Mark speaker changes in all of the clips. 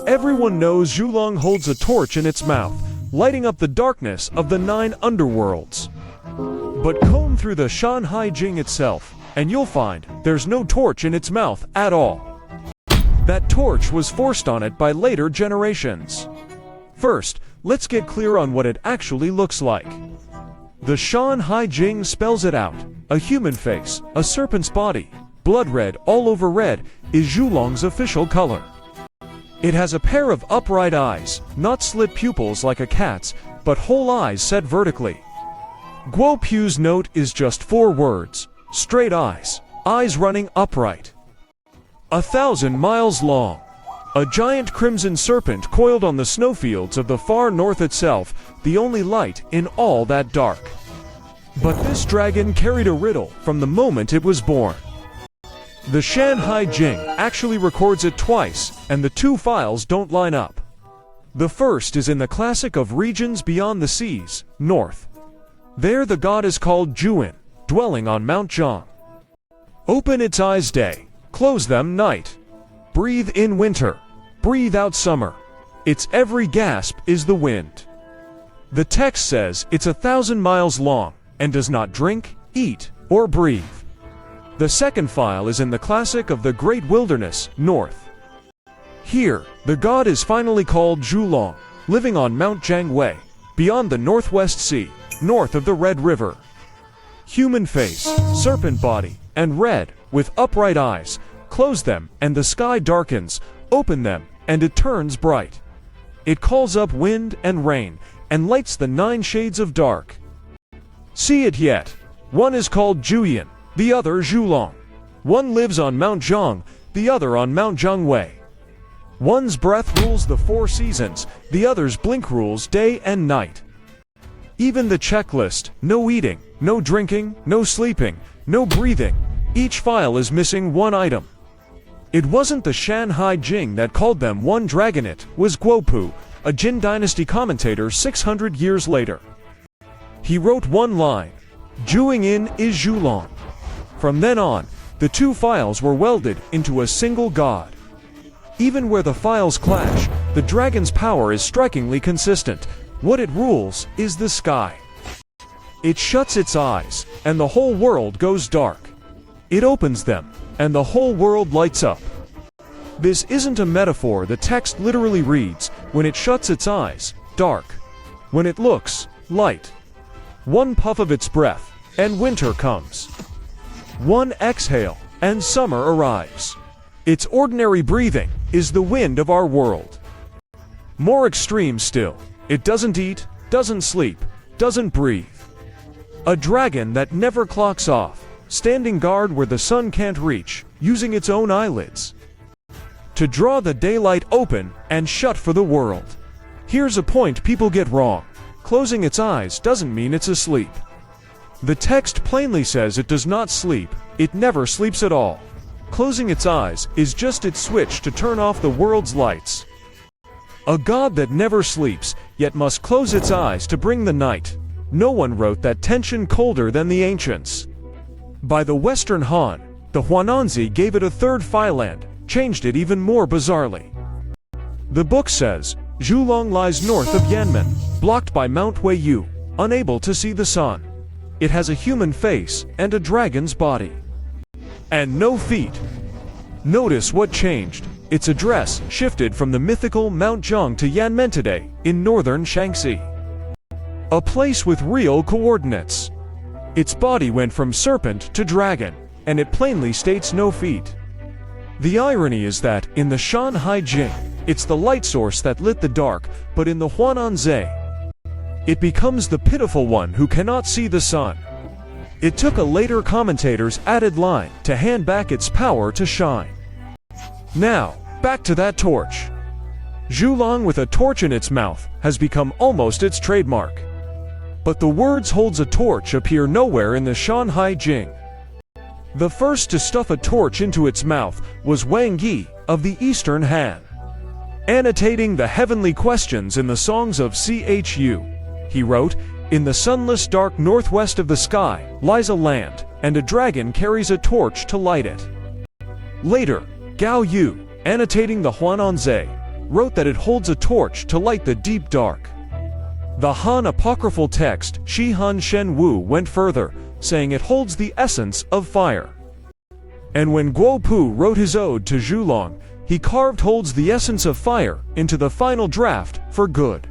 Speaker 1: Everyone knows Zhulong holds a torch in its mouth, lighting up the darkness of the 9 underworlds. But comb through the Shanhai Jing itself, and you'll find there's no torch in its mouth at all. That torch was forced on it by later generations. First, let's get clear on what it actually looks like. The Shanhai Jing spells it out. A human face, a serpent's body, blood red all over red, is Zhulong's official color. It has a pair of upright eyes, not slit pupils like a cat's, but whole eyes set vertically. Guo Pu's note is just 4 words: straight eyes, eyes running upright. 1,000 miles long. A giant crimson serpent coiled on the snowfields of the far north itself, the only light in all that dark. But this dragon carried a riddle from the moment it was born. The Shanhai Jing actually records it twice, and the 2 files don't line up. The first is in the classic of regions beyond the seas, north. There the god is called Juin, dwelling on Mount Zhang. Open its eyes day, close them night. Breathe in winter, breathe out summer. Its every gasp is the wind. The text says it's 1,000 miles long, and does not drink, eat, or breathe. The second file is in the classic of the Great Wilderness, north. Here, the god is finally called Zhulong, living on Mount Jiangwei, beyond the Northwest Sea, north of the Red River. Human face, serpent body, and red, with upright eyes. Close them, and the sky darkens. Open them, and it turns bright. It calls up wind and rain, and lights the 9 shades of dark. See it yet? One is called Juyin, the other Zhulong. One lives on Mount Zhang, the other on Mount Jiangwei. One's breath rules the 4 seasons, the other's blink rules day and night. Even the checklist: no eating, no drinking, no sleeping, no breathing. Each file is missing 1 item. It wasn't the Shanhai Jing that called them one dragon, it was Guo Pu, a Han-dynasty commentator 600 years later. He wrote one line: Juing in is Zhulong. From then on, the 2 files were welded into a single god. Even where the files clash, the dragon's power is strikingly consistent. What it rules is the sky. It shuts its eyes, and the whole world goes dark. It opens them, and the whole world lights up. This isn't a metaphor. The text literally reads: when it shuts its eyes, dark. When it looks, light. 1 puff of its breath, and winter comes. 1 exhale, and summer arrives. Its ordinary breathing is the wind of our world. More extreme still, it doesn't eat, doesn't sleep, doesn't breathe. A dragon that never clocks off, standing guard where the sun can't reach, using its own eyelids to draw the daylight open and shut for the world. Here's a point people get wrong: closing its eyes doesn't mean it's asleep. The text plainly says it does not sleep, it never sleeps at all. Closing its eyes is just its switch to turn off the world's lights. A god that never sleeps, yet must close its eyes to bring the night. No one wrote that tension colder than the ancients. By the Western Han, the Huananzi gave it a 3rd file and changed it even more bizarrely. The book says, Zhulong lies north of Yanmen, blocked by Mount Weiyu, unable to see the sun. It has a human face and a dragon's body. And no feet. Notice what changed. Its address shifted from the mythical Mount Zhang to Yanmen today, in northern Shaanxi. A place with real coordinates. Its body went from serpent to dragon, and it plainly states no feet. The irony is that, in the Shanhai Jing, it's the light source that lit the dark, but in the Huananzi, it becomes the pitiful one who cannot see the sun. It took a later commentator's added line to hand back its power to shine. Now, back to that torch. Zhulong with a torch in its mouth has become almost its trademark. But the words "holds a torch" appear nowhere in the Shanhai Jing. The first to stuff a torch into its mouth was Wang Yi of the Eastern Han. Annotating the heavenly questions in the songs of Chu, he wrote, "In the sunless dark northwest of the sky lies a land, and a dragon carries a torch to light it." Later, Gao Yu, annotating the Huananzi, wrote that it holds a torch to light the deep dark. The Han apocryphal text Shi Han Shen Wu went further, saying it holds the essence of fire. And when Guo Pu wrote his ode to Zhulong, he carved holds the essence of fire into the final draft for good.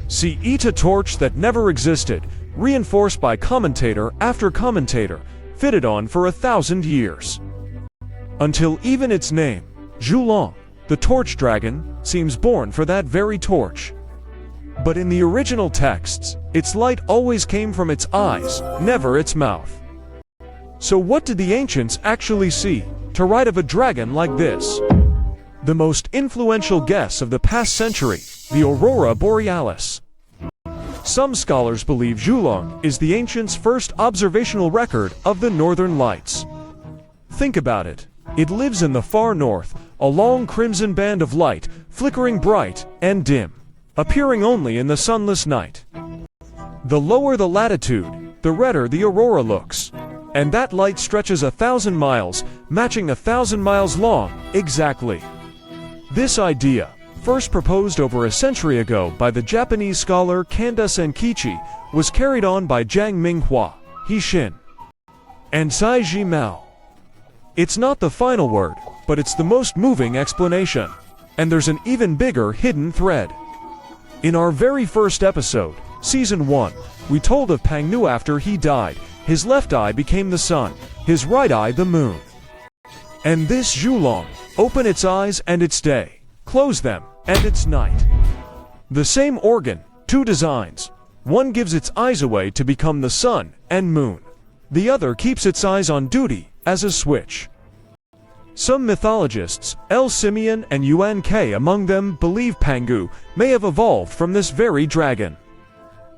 Speaker 1: See a torch that never existed, reinforced by commentator after commentator, fitted on for 1,000 years. Until even its name, Zhulong, the torch dragon, seems born for that very torch. But in the original texts, its light always came from its eyes, never its mouth. So what did the ancients actually see to write of a dragon like this? The most influential guess of the past century, the aurora borealis. Some scholars believe Zhulong is the ancients' first observational record of the northern lights. Think about it. It lives in the far north, a long crimson band of light, flickering bright and dim, appearing only in the sunless night. The lower the latitude, the redder the aurora looks. And that light stretches 1,000 miles, matching 1,000 miles long, exactly. This idea, first proposed over a century ago by the Japanese scholar Kanda Senkichi, was carried on by Zhang Minghua, He Xin, and Cai Ji Mao. It's not the final word, but it's the most moving explanation. And there's an even bigger hidden thread. In our very first episode, Season 1, we told of Pangu after he died. His left eye became the sun, his right eye the moon. And this Zhulong, open its eyes and it's day, close them, and it's night. The same organ, two designs. One gives its eyes away to become the sun and moon. The other keeps its eyes on duty, as a switch. Some mythologists, L. Simeon and Yuan K among them, believe Pangu may have evolved from this very dragon.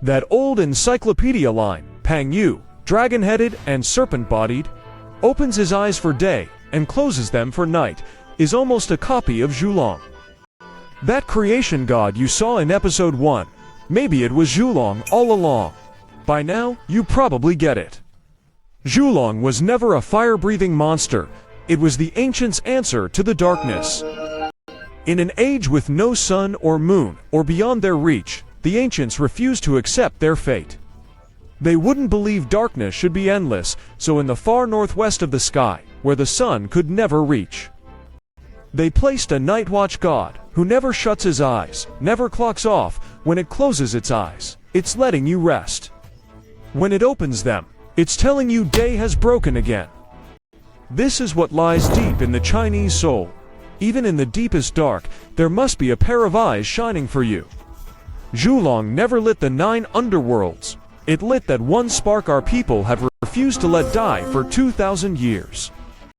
Speaker 1: That old encyclopedia line, Pangu, dragon-headed and serpent-bodied, opens his eyes for day and closes them for night, is almost a copy of Zhulong. That creation god you saw in episode 1, maybe it was Zhulong all along. By now, you probably get it. Zhulong was never a fire-breathing monster, it was the ancients' answer to the darkness. In an age with no sun or moon, or beyond their reach, the ancients refused to accept their fate. They wouldn't believe darkness should be endless, so in the far northwest of the sky, where the sun could never reach, they placed a night watch god, who never shuts his eyes, never clocks off. When it closes its eyes, it's letting you rest. When it opens them, it's telling you day has broken again. This is what lies deep in the Chinese soul. Even in the deepest dark, there must be a pair of eyes shining for you. Zhulong never lit the 9 underworlds. It lit that one spark our people have refused to let die for 2,000 years.